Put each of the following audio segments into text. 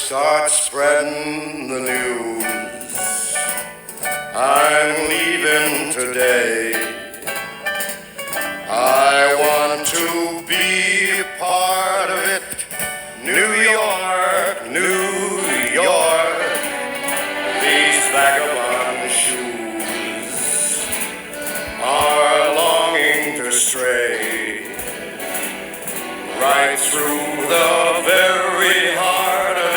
start spreading the news. I'm leaving today. I want to be a part of it. New York, New York. These vagabond shoes are longing to stray right through the very heart of it.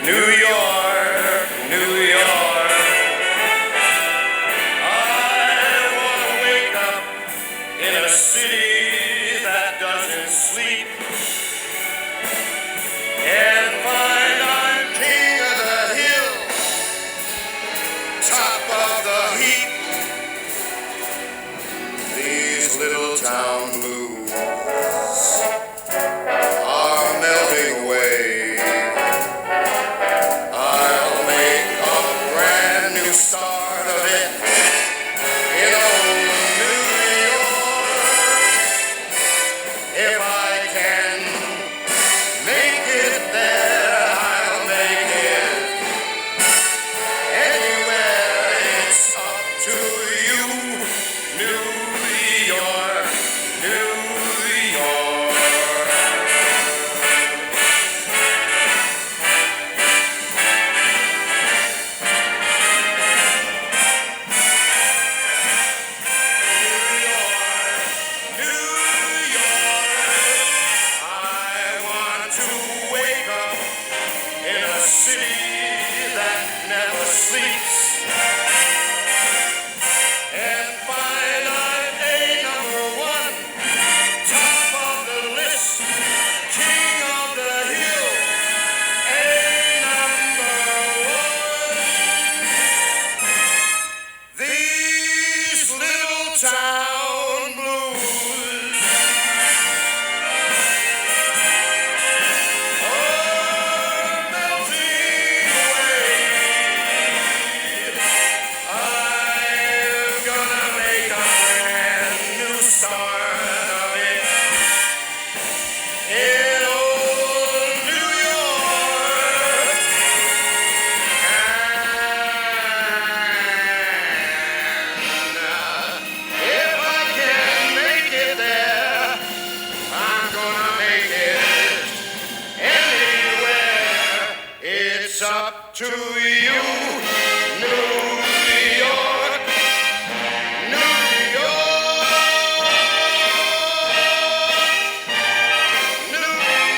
New York, New York. I want to wake up in a city that doesn't sleep and find I'm king of the hill, top of the heap. These little town blues are melting away. I'll make a brand new start of it in old New York. If I can make it there, I'll make it anywhere. It's up to you, New York, New York. New York, I want to wake up in a city that never sleeps and find I'm a number one, top of the list, king of the hill, a number one. These little town blues are melting away. I'm gonna make a brand new start of it in old New York. And if I can make it there, I'm gonna make it anywhere. It's up to you, New York, New York, New York.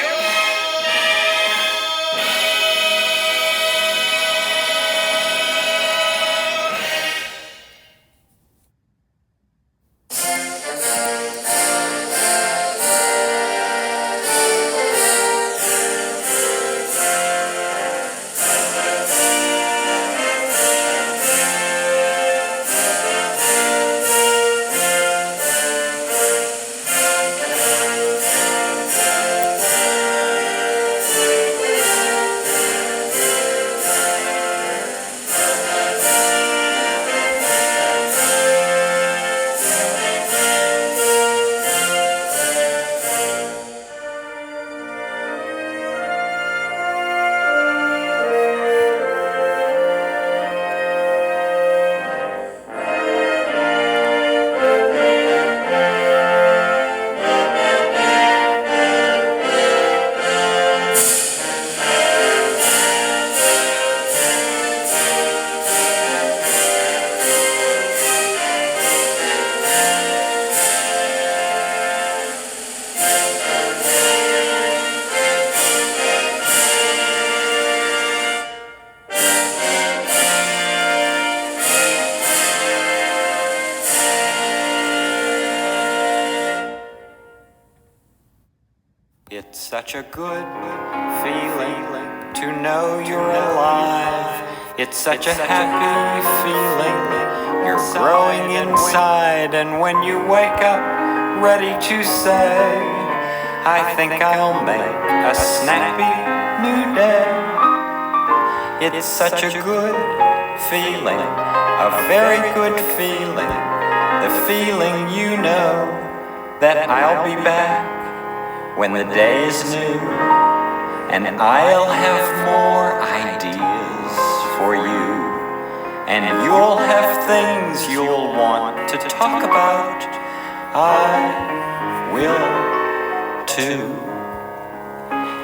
It's such a good feeling to know you're alive. It's such a happy feeling. You're growing inside, and when you wake up ready to say, I think I'll make a snappy new day. It's such a good feeling, a very good feeling. The feeling you know that I'll be back when the day is new. and I'll have more ideas for you, and you'll have things you'll want to talk about. I will too.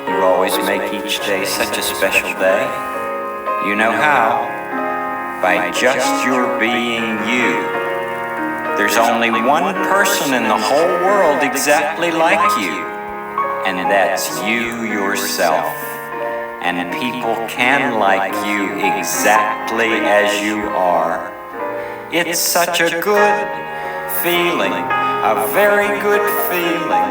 You always make each day such a special day. You know how? By just your being you. There's only one person in the whole world exactly like you, and that's you yourself. And people can like you exactly as you are. It's such a good feeling, a very good feeling,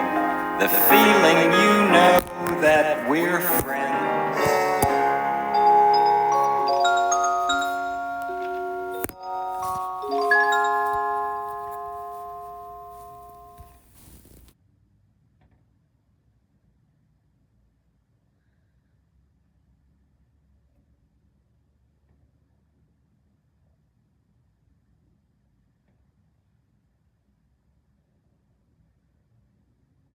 the feeling you know that we're friends.